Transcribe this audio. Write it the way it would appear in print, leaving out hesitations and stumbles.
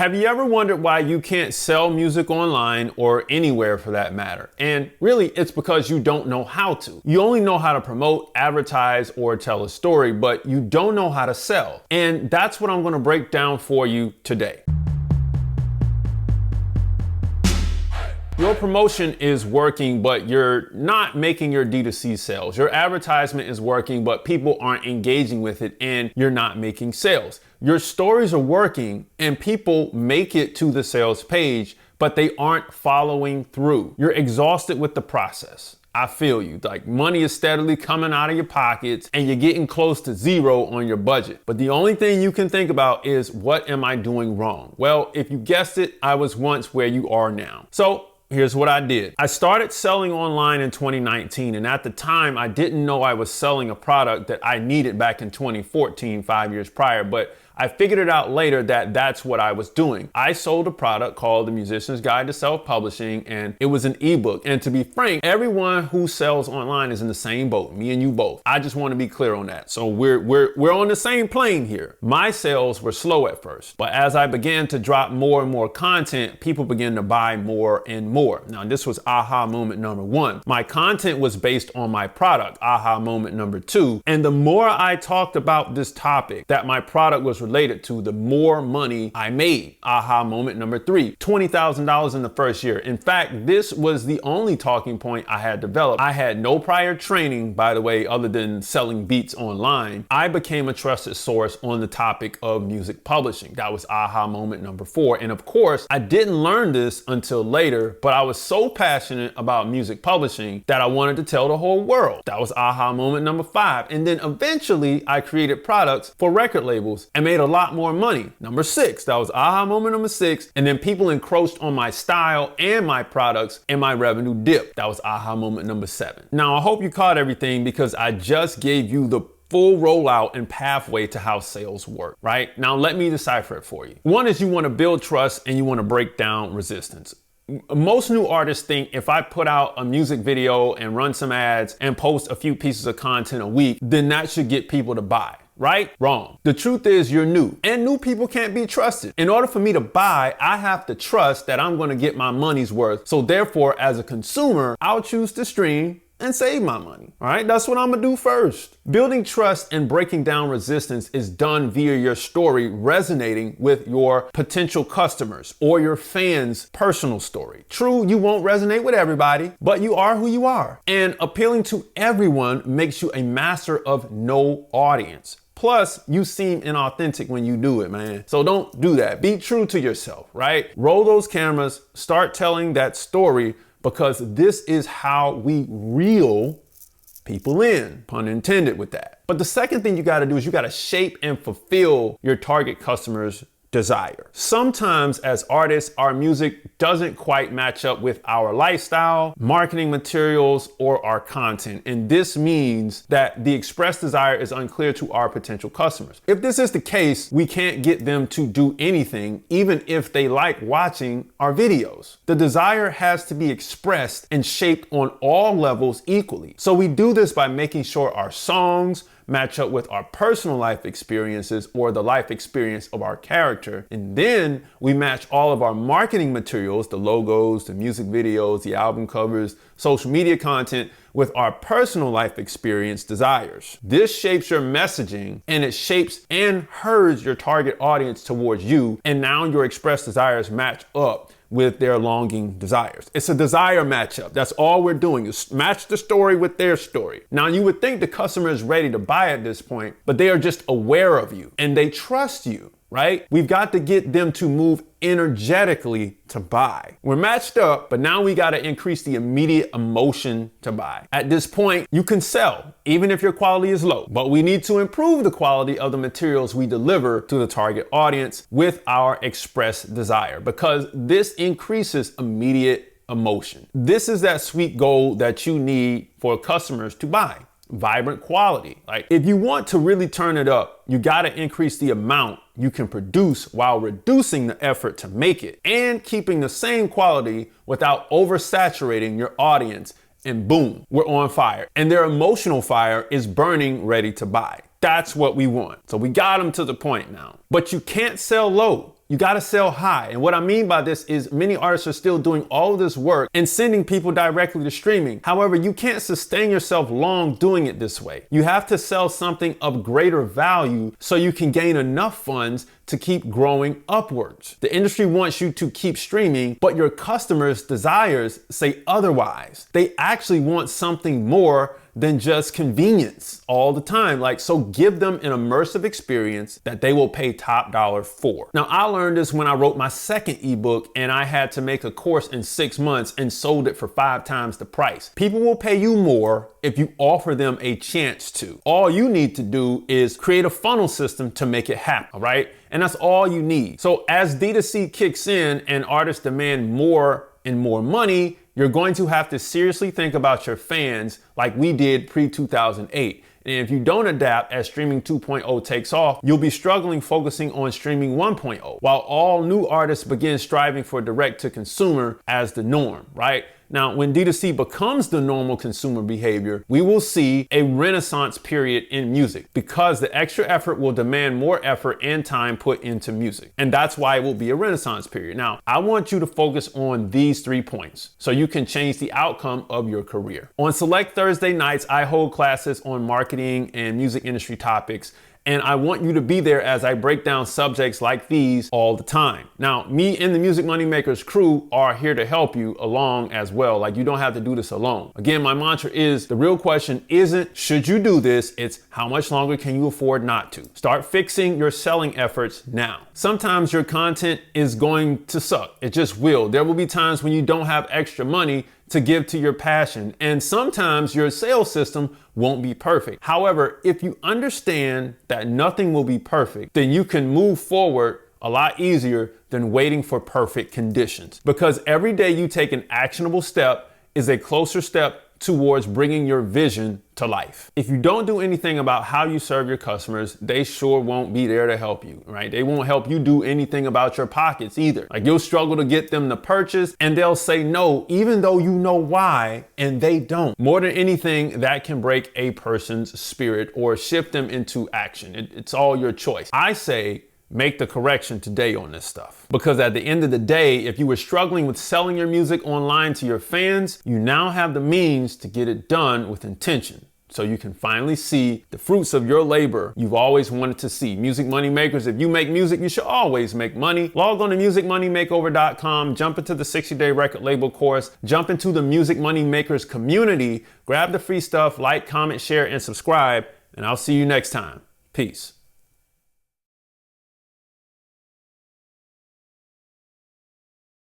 Have you ever wondered why you can't sell music online or anywhere for that matter? And really, it's because you don't know how to. You only know how to promote, advertise, or tell a story, but you don't know how to sell. And that's what I'm going to break down for you today. Your promotion is working, but you're not making your D2C sales. Your advertisement is working, but people aren't engaging with it and you're not making sales. Your stories are working and people make it to the sales page, but they aren't following through. You're exhausted with the process. I feel you. Like, money is steadily coming out of your pockets and you're getting close to zero on your budget. But the only thing you can think about is, what am I doing wrong? Well, if you guessed it, I was once where you are now. So here's what I did. I started selling online in 2019, and at the time I didn't know I was selling a product that I needed back in 2014, 5 years prior, but I figured it out later that that's what I was doing. I sold a product called The Musician's Guide to Self-Publishing, and it was an ebook. And to be frank, everyone who sells online is in the same boat, me and you both. I just want to be clear on that. So we're on the same plane here. My sales were slow at first, but as I began to drop more and more content, people began to buy more and more. Now, this was aha moment number one. My content was based on my product, aha moment number two. And the more I talked about this topic that my product was related to, the more money I made. Aha moment number three, $20,000 in the first year. In fact, this was the only talking point I had developed. I had no prior training, by the way, other than selling beats online. I became a trusted source on the topic of music publishing. That was aha moment number four. And of course, I didn't learn this until later, but I was so passionate about music publishing that I wanted to tell the whole world. That was aha moment number five. And then eventually I created products for record labels and made a lot more money. Number six, that was aha moment number six. And then people encroached on my style and my products and my revenue dipped. That was aha moment number seven. Now, I hope you caught everything because I just gave you the full rollout and pathway to how sales work, right? Now, let me decipher it for you. One is you want to build trust and you want to break down resistance. Most new artists think if I put out a music video and run some ads and post a few pieces of content a week, then that should get people to buy. Right? Wrong. The truth is you're new and new people can't be trusted. In order for me to buy, I have to trust that I'm going to get my money's worth. So therefore, as a consumer, I'll choose to stream and save my money. All right, that's what I'm gonna do first. Building trust and breaking down resistance is done via your story resonating with your potential customers or your fans' personal story. True, you won't resonate with everybody, but you are who you are. And appealing to everyone makes you a master of no audience. Plus, you seem inauthentic when you do it, man. So don't do that. Be true to yourself, right? Roll those cameras, start telling that story, because this is how we reel people in, pun intended with that. But the second thing you gotta do is you gotta shape and fulfill your target customers' desire. Sometimes as artists, our music doesn't quite match up with our lifestyle, marketing materials, or our content. And this means that the expressed desire is unclear to our potential customers. If this is the case, we can't get them to do anything, even if they like watching our videos. The desire has to be expressed and shaped on all levels equally. So we do this by making sure our songs match up with our personal life experiences or the life experience of our character. And then we match all of our marketing materials, the logos, the music videos, the album covers, social media content with our personal life experience desires. This shapes your messaging and it shapes and herds your target audience towards you. And now your expressed desires match up with their longing desires. It's a desire matchup. That's all we're doing is match the story with their story. Now, you would think the customer is ready to buy at this point, but they are just aware of you and they trust you, right? We've got to get them to move energetically to buy. We're matched up, but now we got to increase the immediate emotion to buy. At this point, you can sell, even if your quality is low, but we need to improve the quality of the materials we deliver to the target audience with our expressed desire, because this increases immediate emotion. This is that sweet goal that you need for customers to buy. Vibrant quality. Like, if you want to really turn it up, you got to increase the amount you can produce while reducing the effort to make it and keeping the same quality without oversaturating your audience. And boom, we're on fire. And their emotional fire is burning, ready to buy. That's what we want. So we got them to the point now. But you can't sell low. You gotta sell high. And what I mean by this is many artists are still doing all of this work and sending people directly to streaming. However, you can't sustain yourself long doing it this way. You have to sell something of greater value so you can gain enough funds to keep growing upwards. The industry wants you to keep streaming, but your customers' desires say otherwise. They actually want something more than just convenience all the time. So give them an immersive experience that they will pay top dollar for. Now, I learned this when I wrote my second ebook and I had to make a course in 6 months and sold it for 5 times the price. People will pay you more if you offer them a chance to. All you need to do is create a funnel system to make it happen, all right? And that's all you need. So as D2C kicks in and artists demand more and more money, you're going to have to seriously think about your fans like we did pre-2008. And if you don't adapt as streaming 2.0 takes off, you'll be struggling focusing on streaming 1.0, while all new artists begin striving for direct to consumer as the norm, right? Now, when D2C becomes the normal consumer behavior, we will see a renaissance period in music because the extra effort will demand more effort and time put into music. And that's why it will be a renaissance period. Now, I want you to focus on these 3 points so you can change the outcome of your career. On select Thursday nights, I hold classes on marketing and music industry topics. And I want you to be there as I break down subjects like these all the time. Now, me and the Music Money Makers crew are here to help you along as well. You don't have to do this alone. Again, my mantra is the real question isn't should you do this, it's how much longer can you afford not to? Start fixing your selling efforts now. Sometimes your content is going to suck. It just will. There will be times when you don't have extra money to give to your passion. And sometimes your sales system won't be perfect. However, if you understand that nothing will be perfect, then you can move forward a lot easier than waiting for perfect conditions. Because every day you take an actionable step is a closer step towards bringing your vision to life. If you don't do anything about how you serve your customers, they sure won't be there to help you, right? They won't help you do anything about your pockets either. You'll struggle to get them to purchase and they'll say no, even though you know why, and they don't. More than anything, that can break a person's spirit or shift them into action. It's all your choice. I say, make the correction today on this stuff. Because at the end of the day, if you were struggling with selling your music online to your fans, you now have the means to get it done with intention. So you can finally see the fruits of your labor you've always wanted to see. Music Money Makers, if you make music, you should always make money. Log on to musicmoneymakeover.com, jump into the 60-day record label course, jump into the Music Money Makers community, grab the free stuff, like, comment, share, and subscribe, and I'll see you next time. Peace.